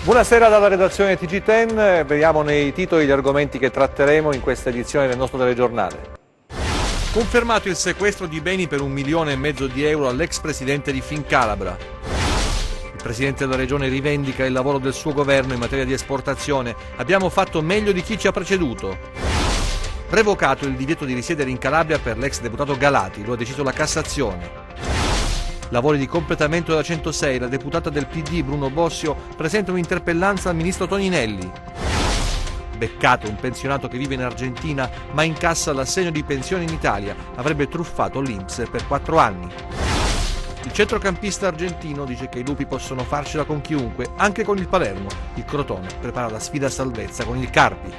Buonasera dalla redazione TG10, vediamo nei titoli gli argomenti che tratteremo in questa edizione del nostro telegiornale. Confermato il sequestro di beni per 1,5 milioni di euro all'ex presidente di Fincalabra. Il presidente della regione rivendica il lavoro del suo governo in materia di esportazione. Abbiamo fatto meglio di chi ci ha preceduto. Revocato il divieto di risiedere in Calabria per l'ex deputato Galati, lo ha deciso la Cassazione. Lavori di completamento della 106, la deputata del PD Bruno Bossio presenta un'interpellanza al ministro Toninelli. Beccato un pensionato che vive in Argentina ma incassa l'assegno di pensione in Italia, avrebbe truffato l'INPS per 4 anni. Il centrocampista argentino dice che i lupi possono farcela con chiunque, anche con il Palermo. Il Crotone prepara la sfida a salvezza con il Carpi.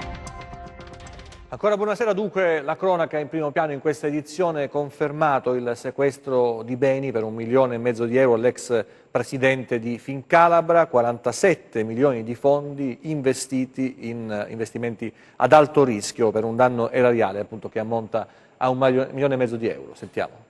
Ancora buonasera, dunque la cronaca in primo piano in questa edizione, confermato il sequestro di beni per 1,5 milioni di euro all'ex presidente di Fincalabra, 47 milioni di fondi investiti in investimenti ad alto rischio per un danno erariale appunto che ammonta a 1,5 milioni di euro. Sentiamo.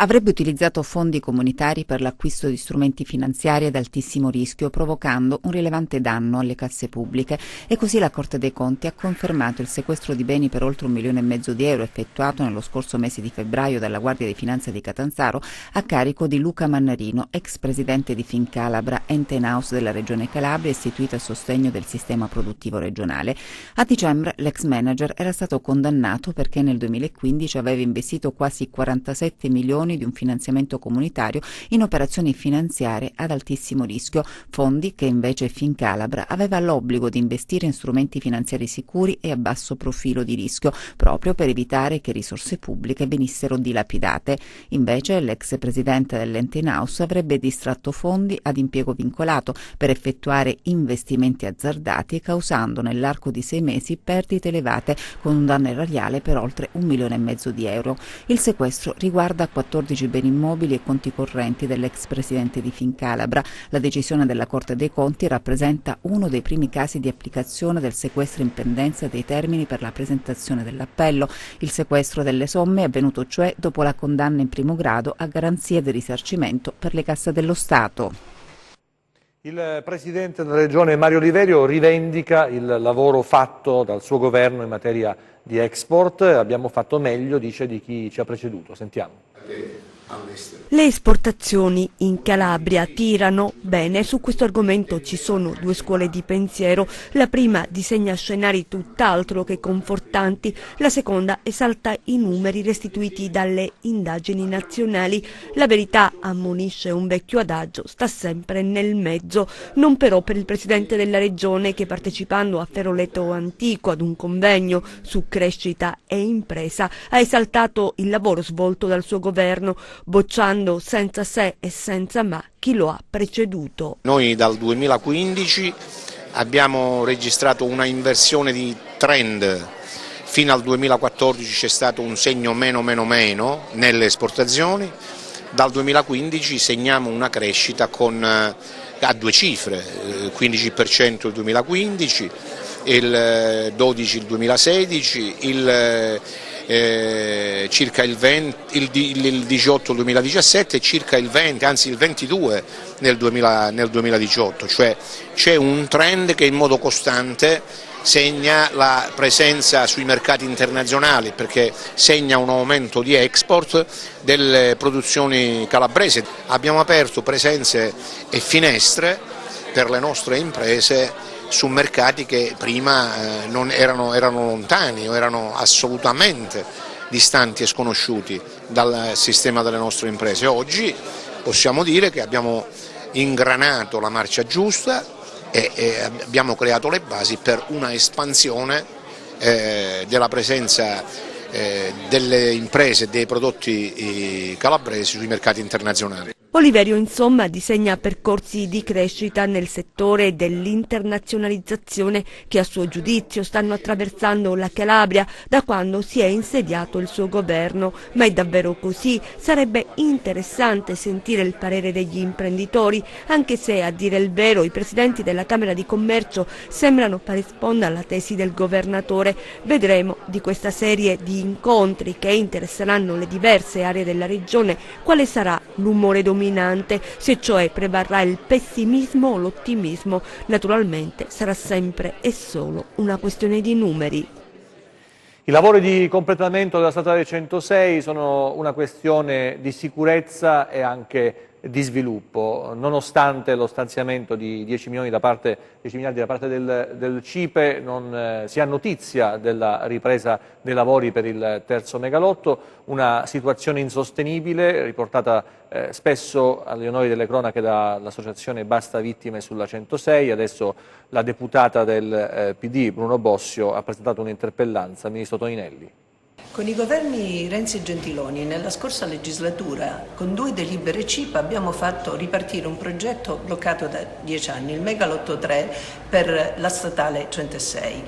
Avrebbe utilizzato fondi comunitari per l'acquisto di strumenti finanziari ad altissimo rischio, provocando un rilevante danno alle casse pubbliche, e così la Corte dei Conti ha confermato il sequestro di beni per oltre 1,5 milioni di euro effettuato nello scorso mese di febbraio dalla Guardia di Finanza di Catanzaro a carico di Luca Mannarino, ex presidente di Fincalabra, ente in house della Regione Calabria istituita a sostegno del sistema produttivo regionale. A dicembre l'ex manager era stato condannato perché nel 2015 aveva investito quasi 47 milioni di un finanziamento comunitario in operazioni finanziarie ad altissimo rischio, fondi che invece Fincalabra aveva l'obbligo di investire in strumenti finanziari sicuri e a basso profilo di rischio, proprio per evitare che risorse pubbliche venissero dilapidate. Invece l'ex presidente dell'ente in house avrebbe distratto fondi ad impiego vincolato per effettuare investimenti azzardati, causando nell'arco di 6 mesi perdite elevate con un danno erariale per oltre 1,5 milioni di euro. Il sequestro riguarda 14 beni immobili e conti correnti dell'ex presidente di Fincalabra. La decisione della Corte dei Conti rappresenta uno dei primi casi di applicazione del sequestro in pendenza dei termini per la presentazione dell'appello. Il sequestro delle somme è avvenuto cioè dopo la condanna in primo grado a garanzia del risarcimento per le casse dello Stato. Il presidente della regione Mario Oliverio rivendica il lavoro fatto dal suo governo in materia di export. Abbiamo fatto meglio, dice, di chi ci ha preceduto. Sentiamo. Le esportazioni in Calabria tirano bene. Su questo argomento ci sono 2 scuole di pensiero. La prima disegna scenari tutt'altro che confortanti, la seconda esalta i numeri restituiti dalle indagini nazionali. La verità, ammonisce un vecchio adagio, sta sempre nel mezzo, non però per il presidente della regione che, partecipando a Feroleto Antico ad un convegno su crescita e impresa, ha esaltato il lavoro svolto dal suo governo, bocciando senza se e senza ma chi lo ha preceduto. Noi dal 2015 abbiamo registrato una inversione di trend. Fino al 2014 c'è stato un segno meno nelle esportazioni. Dal 2015 segniamo una crescita a 2 cifre, 15% il 2015, il 12% il 2016, circa il 18 il 2017 e circa il 20, anzi il 22 nel 2018, cioè c'è un trend che in modo costante segna la presenza sui mercati internazionali, perché segna un aumento di export delle produzioni calabresi. Abbiamo aperto presenze e finestre per le nostre imprese su mercati che prima non erano lontani o erano assolutamente distanti e sconosciuti dal sistema delle nostre imprese. Oggi possiamo dire che abbiamo ingranato la marcia giusta e abbiamo creato le basi per una espansione della presenza delle imprese e dei prodotti calabresi sui mercati internazionali. Oliverio insomma disegna percorsi di crescita nel settore dell'internazionalizzazione che a suo giudizio stanno attraversando la Calabria da quando si è insediato il suo governo. Ma è davvero così? Sarebbe interessante sentire il parere degli imprenditori, anche se a dire il vero i presidenti della Camera di Commercio sembrano pari sponda alla tesi del governatore. Vedremo di questa serie di incontri che interesseranno le diverse aree della regione quale sarà l'umore dominante dominante. Se cioè prevarrà il pessimismo o l'ottimismo, naturalmente sarà sempre e solo una questione di numeri. I lavori di completamento della statale 106 sono una questione di sicurezza e anche di sviluppo, nonostante lo stanziamento di 10 miliardi da parte del CIPE, non si ha notizia della ripresa dei lavori per il terzo megalotto, una situazione insostenibile riportata spesso agli onori delle cronache dall'associazione Basta Vittime sulla 106. Adesso la deputata del PD Bruno Bossio ha presentato un'interpellanza al ministro Toninelli. Con i governi Renzi e Gentiloni nella scorsa legislatura, con 2 delibere CIPE, abbiamo fatto ripartire un progetto bloccato da 10 anni, il Megalotto 3 per la statale 106.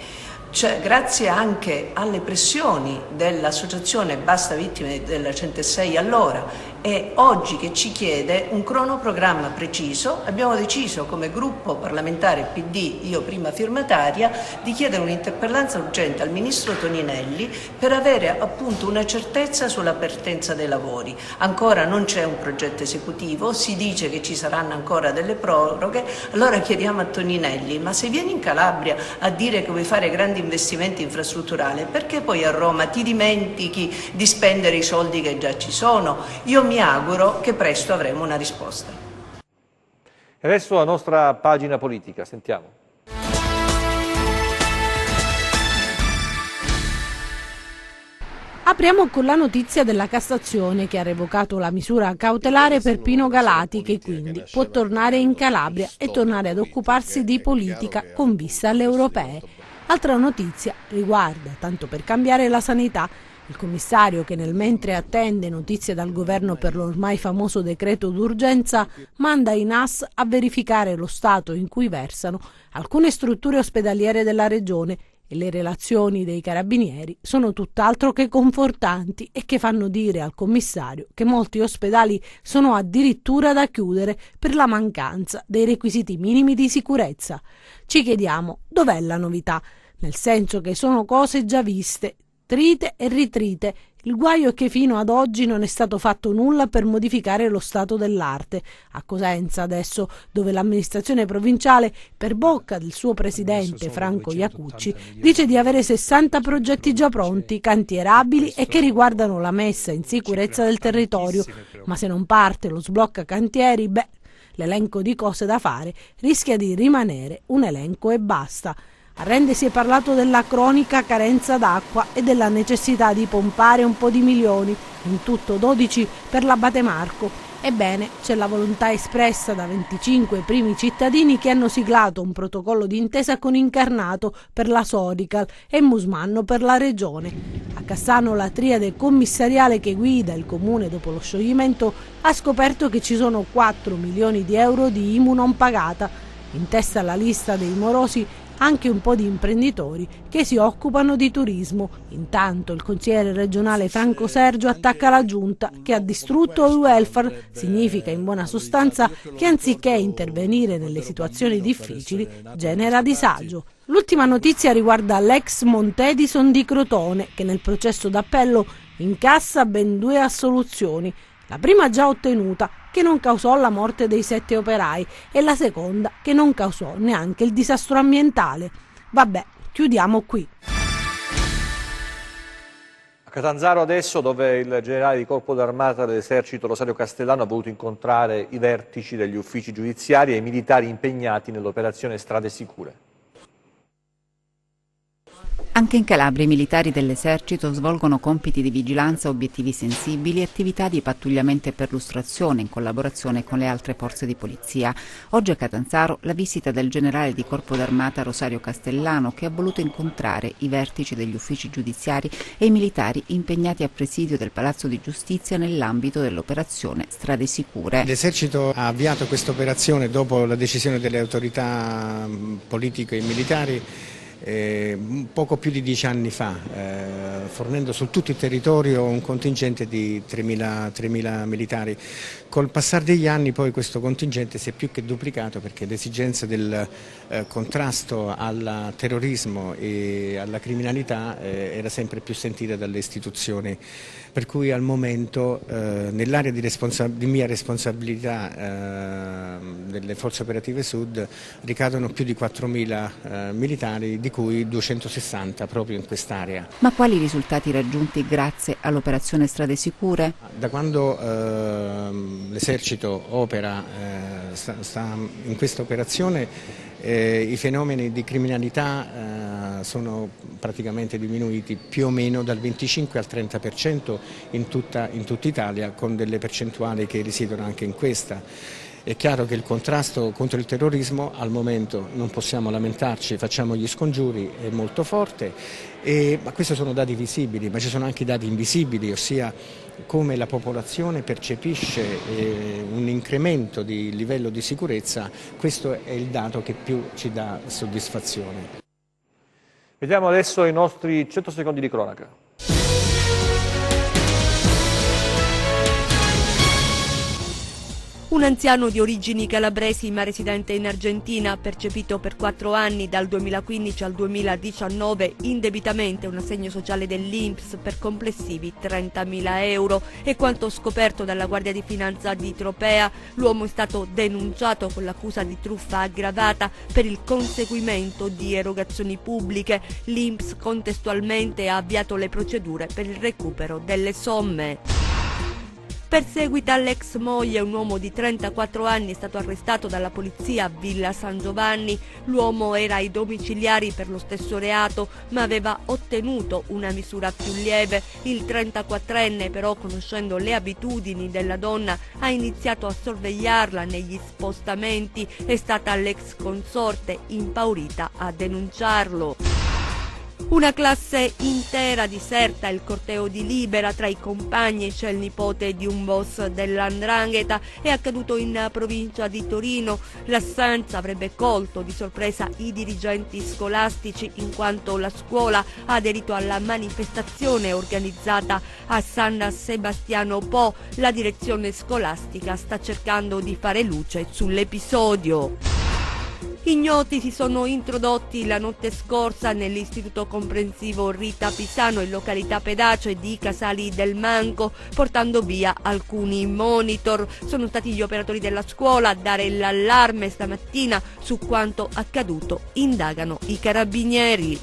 Cioè, grazie anche alle pressioni dell'associazione Basta Vittime della 106 allora e oggi che ci chiede un cronoprogramma preciso, abbiamo deciso come gruppo parlamentare PD, io prima firmataria, di chiedere un'interpellanza urgente al ministro Toninelli per avere appunto una certezza sulla partenza dei lavori. Ancora non c'è un progetto esecutivo, si dice che ci saranno ancora delle proroghe, allora chiediamo a Toninelli, ma se vieni in Calabria a dire che vuoi fare grandi investimenti infrastrutturali, perché poi a Roma ti dimentichi di spendere i soldi che già ci sono? Io mi auguro che presto avremo una risposta. E adesso la nostra pagina politica, sentiamo. Apriamo con la notizia della Cassazione che ha revocato la misura cautelare per Pino Galati, che quindi può tornare in Calabria e tornare ad occuparsi di politica con vista alle europee. Altra notizia riguarda, tanto per cambiare, la sanità. Il commissario, che nel mentre attende notizie dal governo per l'ormai famoso decreto d'urgenza, manda i NAS a verificare lo stato in cui versano alcune strutture ospedaliere della regione e le relazioni dei carabinieri sono tutt'altro che confortanti e che fanno dire al commissario che molti ospedali sono addirittura da chiudere per la mancanza dei requisiti minimi di sicurezza. Ci chiediamo dov'è la novità, nel senso che sono cose già viste, trite e ritrite. Il guaio è che fino ad oggi non è stato fatto nulla per modificare lo stato dell'arte. A Cosenza adesso, dove l'amministrazione provinciale, per bocca del suo presidente Franco Iacucci, dice di avere 60 progetti già pronti, cantierabili e che riguardano la messa in sicurezza del territorio. Ma se non parte lo sblocca cantieri, l'elenco di cose da fare rischia di rimanere un elenco e basta. A Rende si è parlato della cronica carenza d'acqua e della necessità di pompare un po' di milioni, in tutto 12 per l'Abate Marco. Ebbene, c'è la volontà espressa da 25 primi cittadini che hanno siglato un protocollo d'intesa con Incarnato per la Sorical e Musmanno per la regione. A Cassano la triade commissariale che guida il comune dopo lo scioglimento ha scoperto che ci sono 4 milioni di euro di IMU non pagata. In testa alla lista dei morosi anche un po' di imprenditori che si occupano di turismo. Intanto il consigliere regionale Franco Sergio attacca la giunta che ha distrutto il welfare. Significa in buona sostanza che anziché intervenire nelle situazioni difficili genera disagio. L'ultima notizia riguarda l'ex Montedison di Crotone, che nel processo d'appello incassa ben 2 assoluzioni. La prima già ottenuta, che non causò la morte dei 7 operai, e la seconda che non causò neanche il disastro ambientale. Vabbè, chiudiamo qui. A Catanzaro adesso, dove il generale di corpo d'armata dell'esercito Rosario Castellano ha voluto incontrare i vertici degli uffici giudiziari e i militari impegnati nell'operazione Strade Sicure. Anche in Calabria i militari dell'esercito svolgono compiti di vigilanza, obiettivi sensibili e attività di pattugliamento e perlustrazione in collaborazione con le altre forze di polizia. Oggi a Catanzaro la visita del generale di corpo d'armata Rosario Castellano, che ha voluto incontrare i vertici degli uffici giudiziari e i militari impegnati a presidio del Palazzo di Giustizia nell'ambito dell'operazione Strade Sicure. L'esercito ha avviato questa operazione dopo la decisione delle autorità politiche e militari poco più di 10 anni fa, fornendo su tutto il territorio un contingente di 3.000 militari. Col passare degli anni poi questo contingente si è più che duplicato, perché l'esigenza del contrasto al terrorismo e alla criminalità era sempre più sentita dalle istituzioni, per cui al momento nell'area di mia responsabilità delle Forze Operative Sud ricadono più di 4.000 militari, di cui 260 proprio in quest'area. Ma quali risultati raggiunti grazie all'operazione Strade Sicure? Da quando l'esercito opera sta in questa operazione, i fenomeni di criminalità sono praticamente diminuiti più o meno dal 25 al 30% in tutta Italia, con delle percentuali che risiedono anche in questa. È chiaro che il contrasto contro il terrorismo al momento non possiamo lamentarci, facciamo gli scongiuri, è molto forte, ma questi sono dati visibili, ma ci sono anche dati invisibili, ossia come la popolazione percepisce un incremento di livello di sicurezza. Questo è il dato che più ci dà soddisfazione. Vediamo adesso i nostri 100 secondi di cronaca. Un anziano di origini calabresi ma residente in Argentina ha percepito per 4 anni, dal 2015 al 2019, indebitamente un assegno sociale dell'INPS per complessivi 30.000 euro. E quanto scoperto dalla Guardia di Finanza di Tropea, l'uomo è stato denunciato con l'accusa di truffa aggravata per il conseguimento di erogazioni pubbliche. L'INPS contestualmente ha avviato le procedure per il recupero delle somme. Perseguita all'ex moglie, un uomo di 34 anni è stato arrestato dalla polizia a Villa San Giovanni. L'uomo era ai domiciliari per lo stesso reato, ma aveva ottenuto una misura più lieve. Il 34enne, però, conoscendo le abitudini della donna, ha iniziato a sorvegliarla negli spostamenti. È stata l'ex consorte, impaurita, a denunciarlo. Una classe intera diserta il corteo di Libera, tra i compagni c'è il nipote di un boss dell''ndrangheta. È accaduto in provincia di Torino. L'assenza avrebbe colto di sorpresa i dirigenti scolastici, in quanto la scuola ha aderito alla manifestazione organizzata a San Sebastiano Po. La direzione scolastica sta cercando di fare luce sull'episodio. Ignoti si sono introdotti la notte scorsa nell'istituto comprensivo Rita Pisano in località Pedace di Casali del Manco, portando via alcuni monitor. Sono stati gli operatori della scuola a dare l'allarme stamattina. Su quanto accaduto indagano i carabinieri.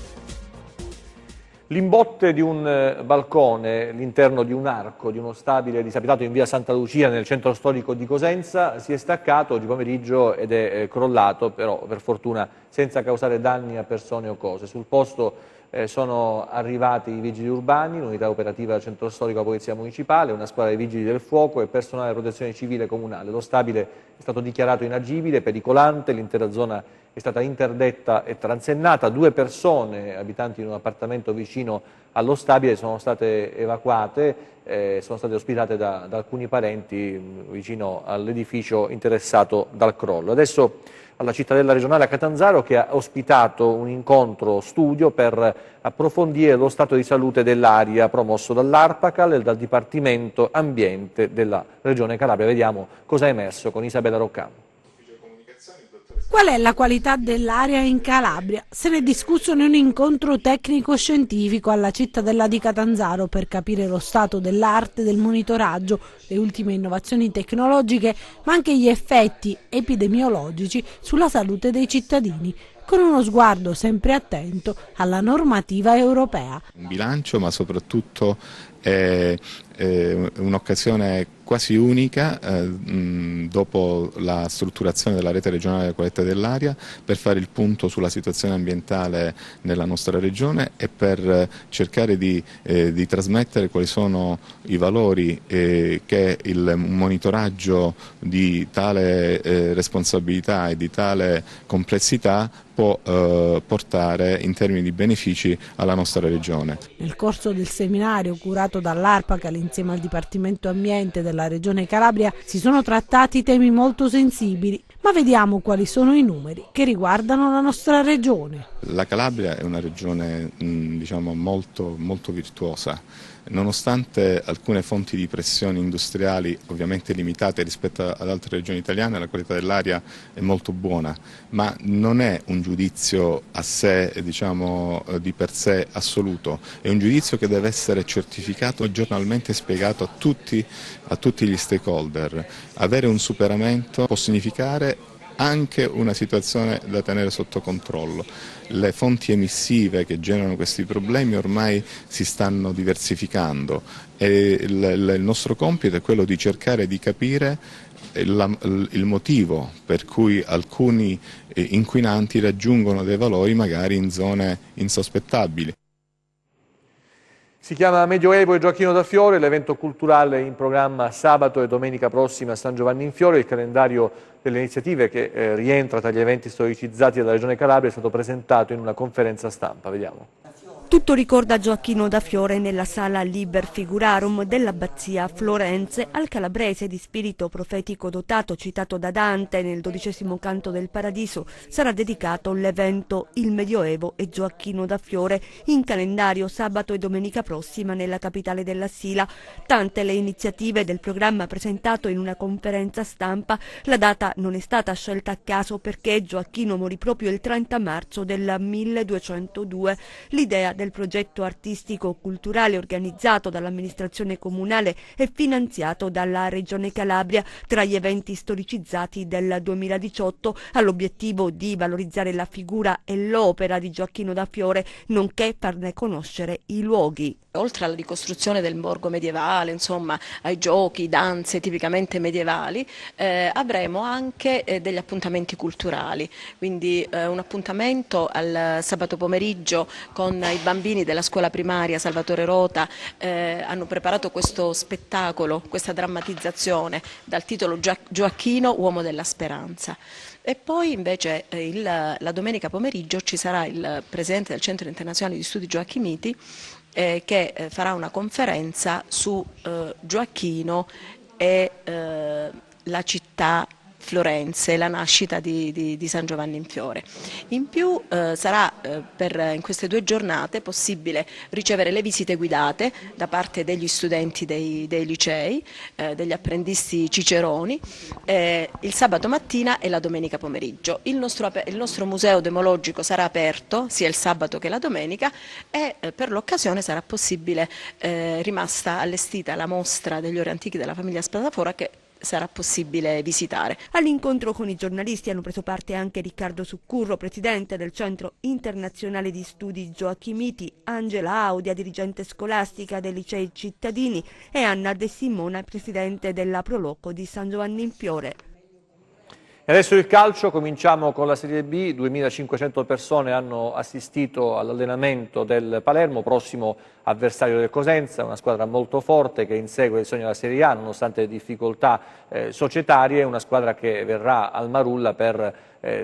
L'imbotte di un balcone all'interno di un arco di uno stabile disabitato in via Santa Lucia nel centro storico di Cosenza si è staccato oggi pomeriggio ed è crollato, però per fortuna senza causare danni a persone o cose. Sul posto sono arrivati i vigili urbani, l'unità operativa del centro storico della Polizia Municipale, una squadra di vigili del fuoco e personale della protezione civile comunale. Lo stabile è stato dichiarato inagibile, pericolante, l'intera zona è stata interdetta e transennata. 2 persone, abitanti di un appartamento vicino allo stabile, sono state evacuate, sono state ospitate da alcuni parenti vicino all'edificio interessato dal crollo. Adesso alla cittadella regionale a Catanzaro, che ha ospitato un incontro studio per approfondire lo stato di salute dell'aria promosso dall'Arpacal e dal Dipartimento Ambiente della Regione Calabria. Vediamo cosa è emerso con Isabella Roccamo. Qual è la qualità dell'aria in Calabria? Se ne è discusso in un incontro tecnico-scientifico alla cittadella di Catanzaro per capire lo stato dell'arte del monitoraggio, le ultime innovazioni tecnologiche, ma anche gli effetti epidemiologici sulla salute dei cittadini, con uno sguardo sempre attento alla normativa europea. Un bilancio, ma soprattutto un'occasione quasi unica dopo la strutturazione della rete regionale della qualità dell'aria per fare il punto sulla situazione ambientale nella nostra regione e per cercare di trasmettere quali sono i valori che il monitoraggio di tale responsabilità e di tale complessità può portare in termini di benefici alla nostra regione. Nel corso del seminario curato dall'Arpacal insieme al Dipartimento Ambiente della Regione Calabria si sono trattati temi molto sensibili, Ma vediamo quali sono i numeri che riguardano la nostra regione. La Calabria è una regione diciamo, molto virtuosa. Nonostante alcune fonti di pressione industriali ovviamente limitate rispetto ad altre regioni italiane, la qualità dell'aria è molto buona, ma non è un giudizio a sé, diciamo, di per sé assoluto, è un giudizio che deve essere certificato e giornalmente spiegato a tutti gli stakeholder. Avere un superamento può significare anche una situazione da tenere sotto controllo. Le fonti emissive che generano questi problemi ormai si stanno diversificando e il nostro compito è quello di cercare di capire il motivo per cui alcuni inquinanti raggiungono dei valori magari in zone insospettabili. Si chiama Medioevo e Gioacchino da Fiore, l'evento culturale in programma sabato e domenica prossima a San Giovanni in Fiore. Il calendario delle iniziative che rientra tra gli eventi storicizzati dalla Regione Calabria è stato presentato in una conferenza stampa. Vediamo. Tutto ricorda Gioacchino da Fiore nella sala Liber Figurarum dell'abbazia Florenze. Al calabrese di spirito profetico dotato citato da Dante nel 12° canto del Paradiso sarà dedicato l'evento Il Medioevo e Gioacchino da Fiore, in calendario sabato e domenica prossima nella capitale della Sila. Tante le iniziative del programma presentato in una conferenza stampa. La data non è stata scelta a caso perché Gioacchino morì proprio il 30 marzo del 1202. L'idea del progetto artistico-culturale organizzato dall'amministrazione comunale e finanziato dalla Regione Calabria. Tra gli eventi storicizzati del 2018 ha l'obiettivo di valorizzare la figura e l'opera di Gioacchino da Fiore, nonché farne conoscere i luoghi. Oltre alla ricostruzione del borgo medievale, insomma, ai giochi, danze tipicamente medievali, avremo anche degli appuntamenti culturali, quindi un appuntamento al sabato pomeriggio con i bambini della scuola primaria Salvatore Rota. Hanno preparato questo spettacolo, questa drammatizzazione dal titolo Gioacchino, uomo della speranza. E poi invece la domenica pomeriggio ci sarà il presidente del Centro Internazionale di Studi Gioacchimiti che farà una conferenza su Gioacchino e la città Florenze, la nascita di San Giovanni in Fiore. In più sarà in queste 2 giornate possibile ricevere le visite guidate da parte degli studenti dei licei, degli apprendisti ciceroni, il sabato mattina e la domenica pomeriggio. Il nostro museo demologico sarà aperto sia il sabato che la domenica e per l'occasione sarà possibile, rimasta allestita la mostra degli ori antichi della famiglia Spadafora, che sarà possibile visitare. All'incontro con i giornalisti hanno preso parte anche Riccardo Succurro, presidente del Centro Internazionale di Studi Gioacchimiti, Angela Audia, dirigente scolastica dei licei cittadini, e Anna De Simona, presidente della Proloco di San Giovanni in Fiore. E adesso il calcio, cominciamo con la Serie B. 2500 persone hanno assistito all'allenamento del Palermo, prossimo avversario del Cosenza, una squadra molto forte che insegue il sogno della Serie A nonostante le difficoltà societarie, una squadra che verrà al Marulla per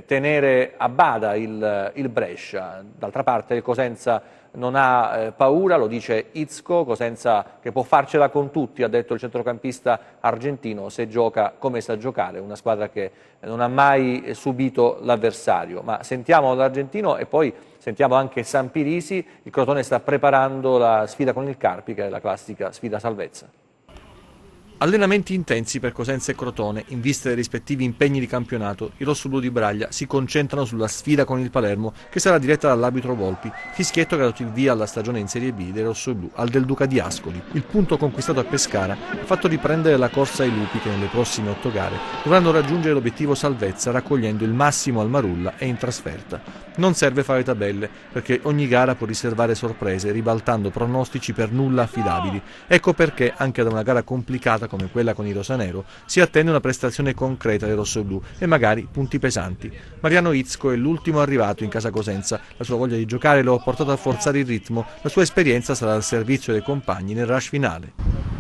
tenere a bada il Brescia. D'altra parte il Cosenza non ha paura, lo dice Izco, Cosenza che può farcela con tutti, ha detto il centrocampista argentino, se gioca come sa giocare, una squadra che non ha mai subito l'avversario. Ma sentiamo l'argentino e poi sentiamo anche Sampirisi. Il Crotone sta preparando la sfida con il Carpi, che è la classica sfida salvezza. Allenamenti intensi per Cosenza e Crotone. In vista dei rispettivi impegni di campionato, i rossoblu di Braglia si concentrano sulla sfida con il Palermo, che sarà diretta dall'arbitro Volpi, fischietto che ha dato il via alla stagione in Serie B dei rossoblu al Del Duca di Ascoli. Il punto conquistato a Pescara ha fatto riprendere la corsa ai lupi che nelle prossime 8 gare dovranno raggiungere l'obiettivo salvezza raccogliendo il massimo al Marulla e in trasferta. Non serve fare tabelle, perché ogni gara può riservare sorprese, ribaltando pronostici per nulla affidabili. Ecco perché, anche da una gara complicata come quella con i rosanero, si attende una prestazione concreta dei rossoblù e magari punti pesanti. Mariano Izco è l'ultimo arrivato in casa Cosenza. La sua voglia di giocare lo ha portato a forzare il ritmo. La sua esperienza sarà al servizio dei compagni nel rush finale.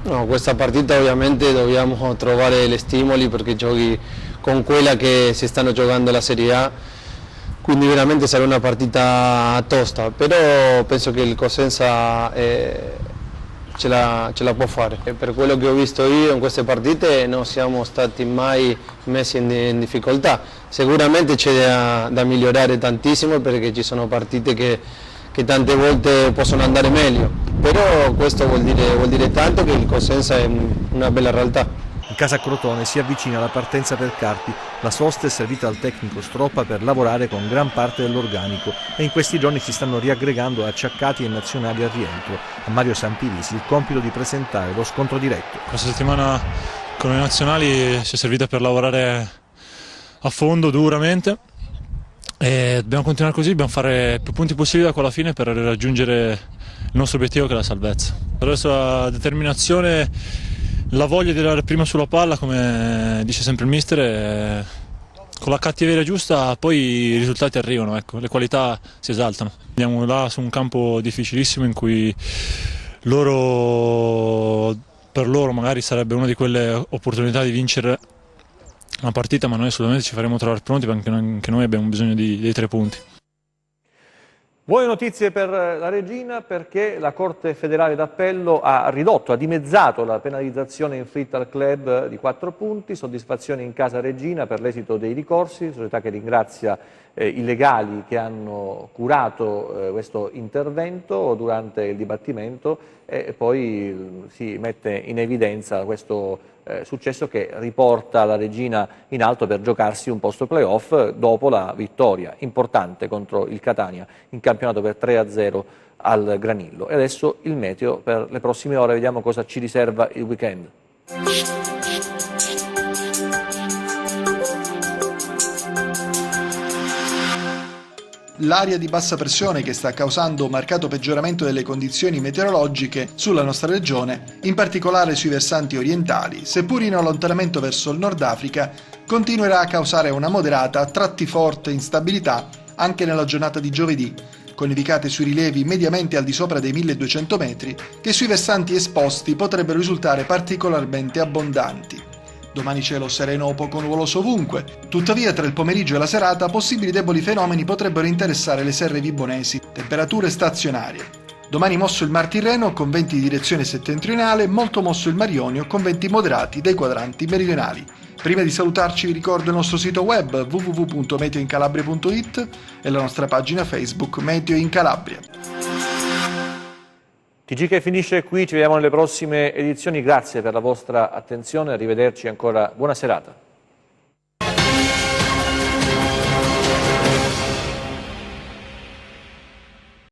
No, questa partita ovviamente dobbiamo trovare gli stimoli perché giochi con quella che si stanno giocando la Serie A. Quindi veramente sarà una partita tosta, però penso che il Cosenza ce la può fare. E per quello che ho visto io in queste partite non siamo stati mai messi in difficoltà. Sicuramente c'è da migliorare tantissimo perché ci sono partite che tante volte possono andare meglio, però questo vuol dire tanto che il Cosenza è una bella realtà. In casa Crotone si avvicina la partenza per Carpi, la sosta è servita al tecnico Stroppa per lavorare con gran parte dell'organico e in questi giorni si stanno riaggregando acciaccati e nazionali al rientro. A Mario Sampirisi il compito di presentare lo scontro diretto. Questa settimana con le nazionali ci è servita per lavorare a fondo, duramente, e dobbiamo continuare così, dobbiamo fare più punti possibili da qua alla fine per raggiungere il nostro obiettivo che è la salvezza. Adesso la determinazione, la voglia di andare prima sulla palla, come dice sempre il mister, con la cattiveria giusta poi i risultati arrivano, ecco, le qualità si esaltano. Andiamo là su un campo difficilissimo in cui per loro magari sarebbe una di quelle opportunità di vincere una partita, ma noi assolutamente ci faremo trovare pronti perché anche noi abbiamo bisogno dei 3 punti. Buone notizie per la Regina perché la Corte Federale d'Appello ha dimezzato la penalizzazione inflitta al club di 4 punti, soddisfazione in casa Regina per l'esito dei ricorsi, società che ringrazia i legali che hanno curato questo intervento durante il dibattimento e poi si mette in evidenza questo successo che riporta la Regina in alto per giocarsi un posto playoff dopo la vittoria importante contro il Catania in campionato per 3-0 al Granillo. E adesso il meteo per le prossime ore, vediamo cosa ci riserva il weekend. L'aria di bassa pressione che sta causando un marcato peggioramento delle condizioni meteorologiche sulla nostra regione, in particolare sui versanti orientali, seppur in allontanamento verso il Nord Africa, continuerà a causare una moderata, a tratti forte instabilità anche nella giornata di giovedì, con nevicate sui rilievi mediamente al di sopra dei 1200 metri, che sui versanti esposti potrebbero risultare particolarmente abbondanti. Domani cielo sereno o poco nuvoloso ovunque, tuttavia tra il pomeriggio e la serata possibili deboli fenomeni potrebbero interessare le serre vibonesi, temperature stazionarie. Domani mosso il Mar Tirreno con venti di direzione settentrionale, molto mosso il Mar Ionio con venti moderati dai quadranti meridionali. Prima di salutarci vi ricordo il nostro sito web www.meteoincalabria.it e la nostra pagina Facebook Meteo in Calabria. TG che finisce qui, ci vediamo nelle prossime edizioni, grazie per la vostra attenzione, arrivederci ancora, buona serata.